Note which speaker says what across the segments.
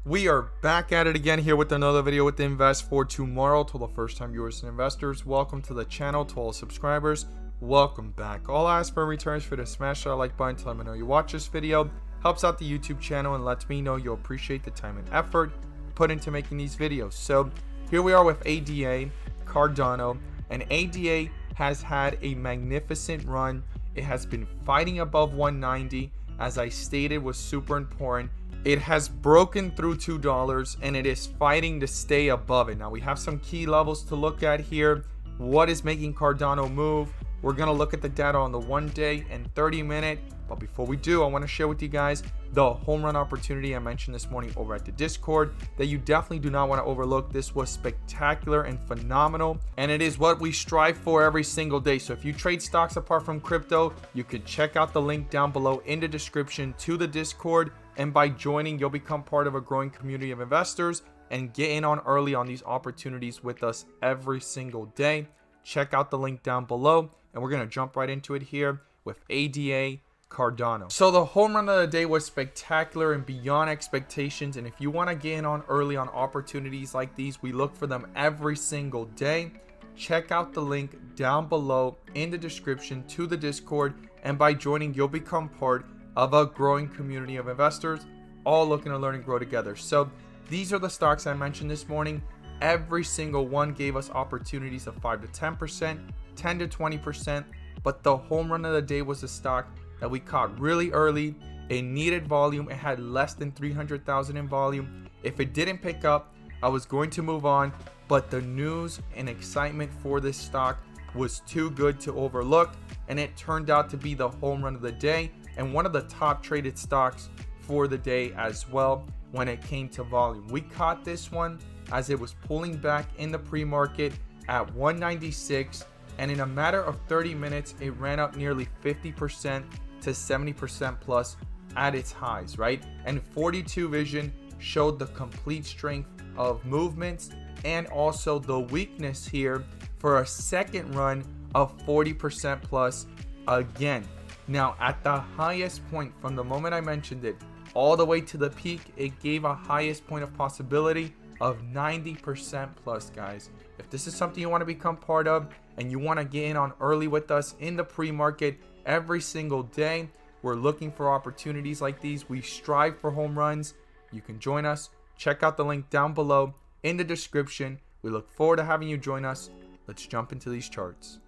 Speaker 1: We are back at it again here with another video with the Invest for Tomorrow. To the first time viewers and investors, welcome to the channel. To all subscribers, welcome back. All I ask for in return is for you to smash that like button to let me know you watch this video. Helps out the YouTube channel and lets me know you appreciate the time and effort put into making these videos. So here we are with ADA, Cardano, and ADA has had a magnificent run. It has been fighting above 190, as I stated was super important. It has broken through $2 and it is fighting to stay above it. Now we have some key levels to look at here. What is making Cardano move? We're going to look at the data on the 1 day and 30 minute. But before we do, I want to share with you guys the home run opportunity I mentioned this morning over at the Discord that you definitely do not want to overlook. This was spectacular and phenomenal, and it is what we strive for every single day. So if you trade stocks apart from crypto, you could check out the link down below in the description to the Discord. And by joining, you'll become part of a growing community of investors and get in on early on these opportunities with us every single day. Check out the link down below, and we're going to jump right into it here with ADA Cardano. So the home run of the day was spectacular and beyond expectations. And if you want to get in on early on opportunities like these, we look for them every single day. Check out the link down below in the description to the Discord. And by joining, you'll become part of a growing community of investors, all looking to learn and grow together. So these are the stocks I mentioned this morning. Every single one gave us opportunities of 5 to 10%, 10 to 20%. But the home run of the day was a stock that we caught really early. It needed volume. It had less than 300,000 in volume. If it didn't pick up, I was going to move on, but the news and excitement for this stock was too good to overlook, and it turned out to be the home run of the day and one of the top traded stocks for the day as well when it came to volume. We caught this one as it was pulling back in the pre-market at 196, and in a matter of 30 minutes, it ran up nearly 50% to 70% plus at its highs, right? And 42 Vision showed the complete strength of movements and also the weakness here for a second run of 40% plus again. Now at the highest point from the moment I mentioned it all the way to the peak, it gave a highest point of possibility of 90% plus, guys. If this is something you want to become part of and you want to get in on early with us in the pre-market every single day, we're looking for opportunities like these. We strive for home runs. You can join us. Check out the link down below in the description. We look forward to having you join us. Let's jump into these charts.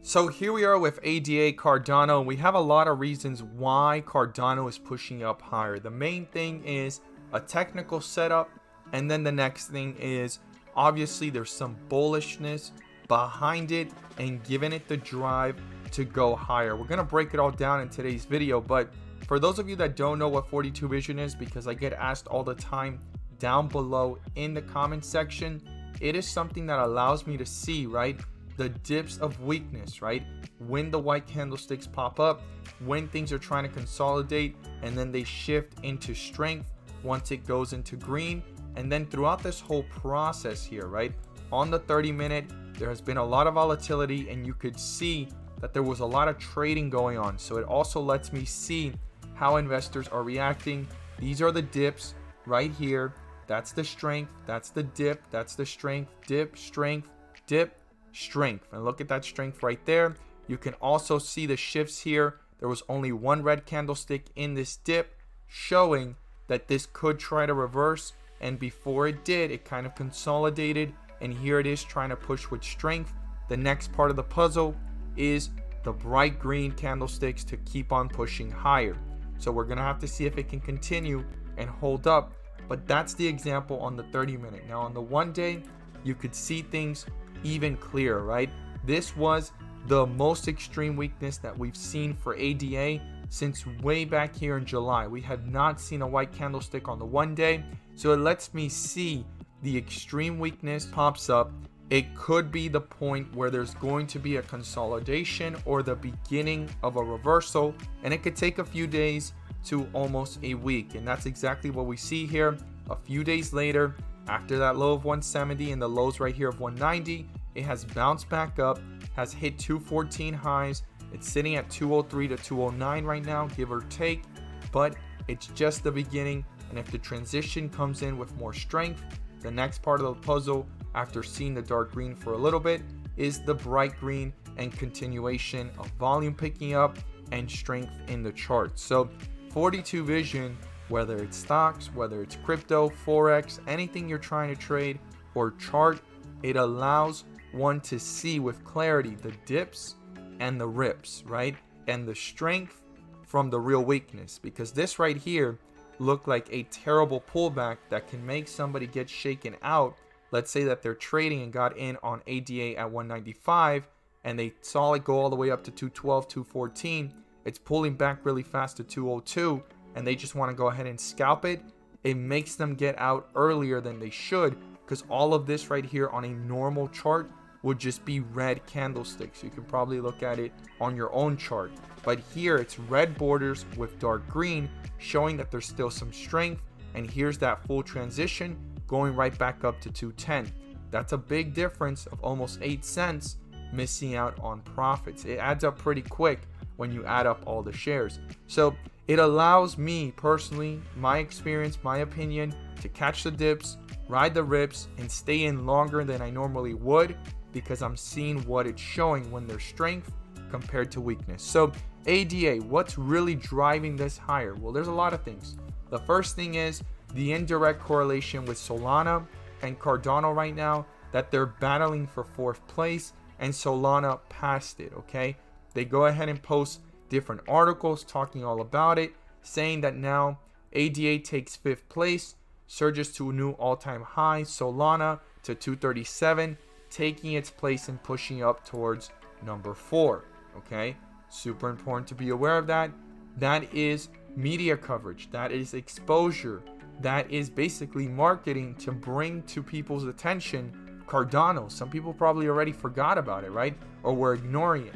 Speaker 1: So here we are with ADA Cardano. We have a lot of reasons why Cardano is pushing up higher. The main thing is a technical setup, and then the next thing is obviously there's some bullishness behind it and giving it the drive to go higher. We're going to break it all down in today's video, but for those of you that don't know what 42 Vision is, because I get asked all the time down below in the comment section, it is something that allows me to see, right, the dips of weakness, right? When the white candlesticks pop up, when things are trying to consolidate, and then they shift into strength once it goes into green. And then throughout this whole process here, right, on the 30 minute, there has been a lot of volatility, and you could see that there was a lot of trading going on. So it also lets me see how investors are reacting. These are the dips right here. That's the strength. That's the dip. That's the strength. Dip, strength, dip, strength. And look at that strength right there. You can also see the shifts here. There was only one red candlestick in this dip, showing that this could try to reverse. And before it did, it kind of consolidated. And here it is trying to push with strength. The next part of the puzzle is the bright green candlesticks to keep on pushing higher. So we're going to have to see if it can continue and hold up. But that's the example on the 30 minute. Now on the 1 day, you could see things even clearer, right? This was the most extreme weakness that we've seen for ADA since way back here in July. We had not seen a white candlestick on the 1 day. So it lets me see the extreme weakness pops up. It could be the point where there's going to be a consolidation or the beginning of a reversal, and it could take a few days to almost a week. And that's exactly what we see here. A few days later, after that low of 170 and the lows right here of 190, it has bounced back up, has hit 214 highs. It's sitting at 203 to 209 right now, give or take, but it's just the beginning. And if the transition comes in with more strength, the next part of the puzzle after seeing the dark green for a little bit is the bright green and continuation of volume picking up and strength in the chart. So 42 Vision, whether it's stocks, whether it's crypto, forex, anything you're trying to trade or chart, it allows one to see with clarity the dips and the rips, right? And the strength from the real weakness, because this right here looked like a terrible pullback that can make somebody get shaken out. Let's say that they're trading and got in on ADA at 195 and they saw it go all the way up to 212, 214. It's pulling back really fast to 202 and they just want to go ahead and scalp it. It makes them get out earlier than they should, because all of this right here on a normal chart would just be red candlesticks. You can probably look at it on your own chart, but here it's red borders with dark green, showing that there's still some strength. And here's that full transition going right back up to 210. That's a big difference of almost 8 cents missing out on profits. It adds up pretty quick when you add up all the shares. So it allows me personally, my experience, my opinion, to catch the dips, ride the rips, and stay in longer than I normally would, because I'm seeing what it's showing when there's strength compared to weakness. So ADA, what's really driving this higher? Well, there's a lot of things. The first thing is the indirect correlation with Solana and Cardano right now, that they're battling for 4th place and Solana passed it, okay? They go ahead and post different articles talking all about it, saying that now ADA takes 5th place, surges to a new all-time high, Solana to 237, taking its place and pushing up towards number 4, okay? Super important to be aware of that. That is media coverage, that is exposure, that is basically marketing to bring to people's attention Cardano. Some people probably already forgot about it, right? Or were ignoring it.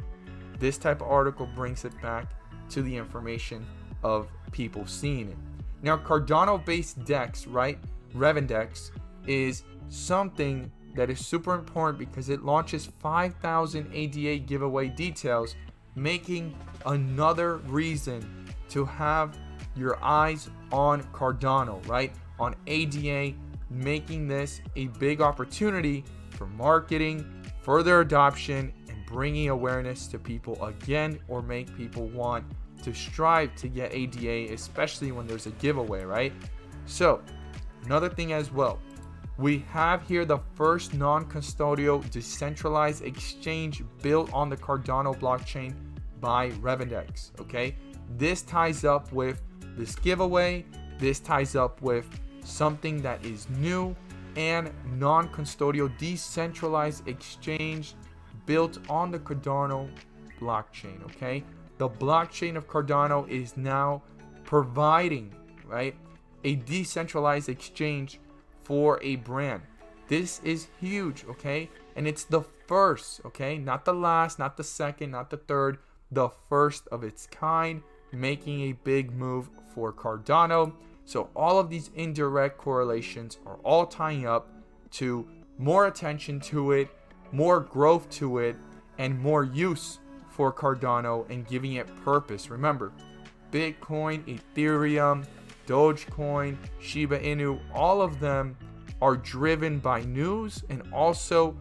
Speaker 1: This type of article brings it back to the information of people seeing it. Now, Cardano based DEX, right? Revendex is something that is super important because it launches 5,000 ADA giveaway details, making another reason to have your eyes on Cardano, right? On ADA, making this a big opportunity for marketing, further adoption, and bringing awareness to people again, or make people want to strive to get ADA, especially when there's a giveaway, right? So another thing as well, we have here the first non-custodial decentralized exchange built on the Cardano blockchain by Revendex, okay? This ties up with this giveaway, this ties up with something that is new and non-custodial decentralized exchange built on the Cardano blockchain, okay? The blockchain of Cardano is now providing, right, a decentralized exchange for a brand. This is huge, okay? And it's the first, okay? Not the last, not the second, not the third, the first of its kind, making a big move for Cardano. So all of these indirect correlations are all tying up to more attention to it, more growth to it, and more use for Cardano and giving it purpose. Remember, Bitcoin, Ethereum, Dogecoin, Shiba Inu, all of them are driven by news and also,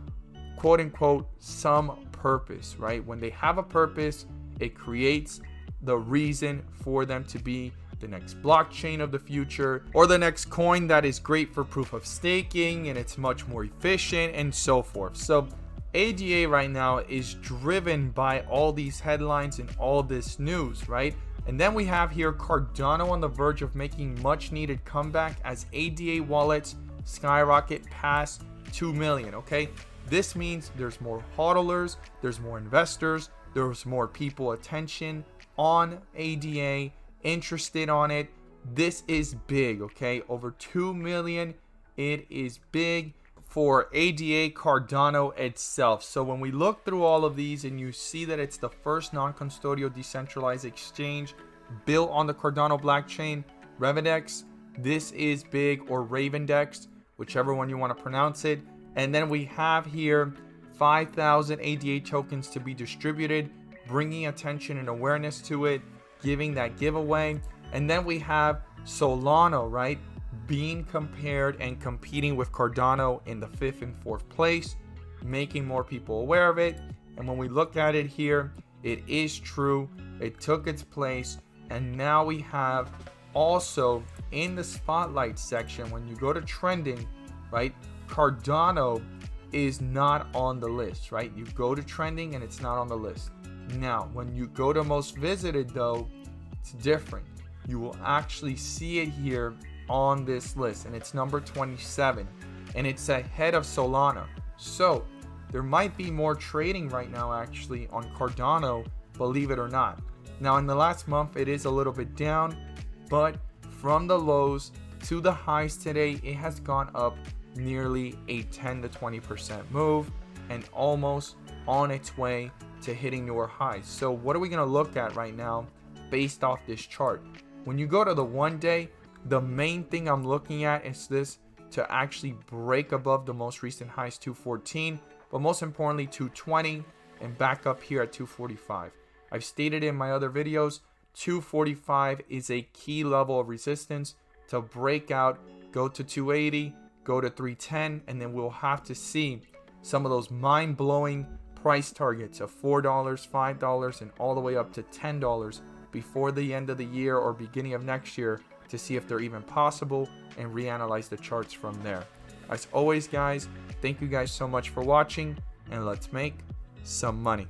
Speaker 1: quote unquote, some purpose, right? When they have a purpose, it creates the reason for them to be the next blockchain of the future, or the next coin that is great for proof of staking and it's much more efficient and so forth. So ADA right now is driven by all these headlines and all this news, right? And then we have here Cardano on the verge of making much needed comeback as ADA wallets skyrocket past 2 million, okay? This means there's more hodlers, there's more investors, there's more people attention on ADA, interested on it. This is big, okay? Over 2 million, it is big for ADA Cardano itself. So when we look through all of these and you see that it's the first non-custodial decentralized exchange built on the Cardano blockchain, Revendex, this is big, or Ravendex, whichever one you want to pronounce it. And then we have here 5,000 ADA tokens to be distributed, bringing attention and awareness to it, giving that giveaway. And then we have Solana, right? being compared and competing with Cardano in the 5th and 4th place, making more people aware of it. And when we look at it here, it is true. It took its place. And now we have also in the spotlight section, when you go to trending, right, Cardano is not on the list, right? You go to trending and it's not on the list. Now, when you go to most visited though, it's different. You will actually see it here on this list, and it's number 27, and it's ahead of Solana. So there might be more trading right now actually on Cardano, believe it or not. Now in the last month it is a little bit down, but from the lows to the highs today, it has gone up nearly a 10 to 20% move and almost on its way to hitting newer highs. So what are we going to look at right now based off this chart? When you go to the 1 day, the main thing I'm looking at is this to actually break above the most recent highs, 214, but most importantly 220, and back up here at 245. I've stated in my other videos, 245 is a key level of resistance to break out, go to 280, go to 310, and then we'll have to see some of those mind-blowing price targets of $4, $5, and all the way up to $10 before the end of the year or beginning of next year to see if they're even possible and reanalyze the charts from there. As always, guys, thank you guys so much for watching, and let's make some money.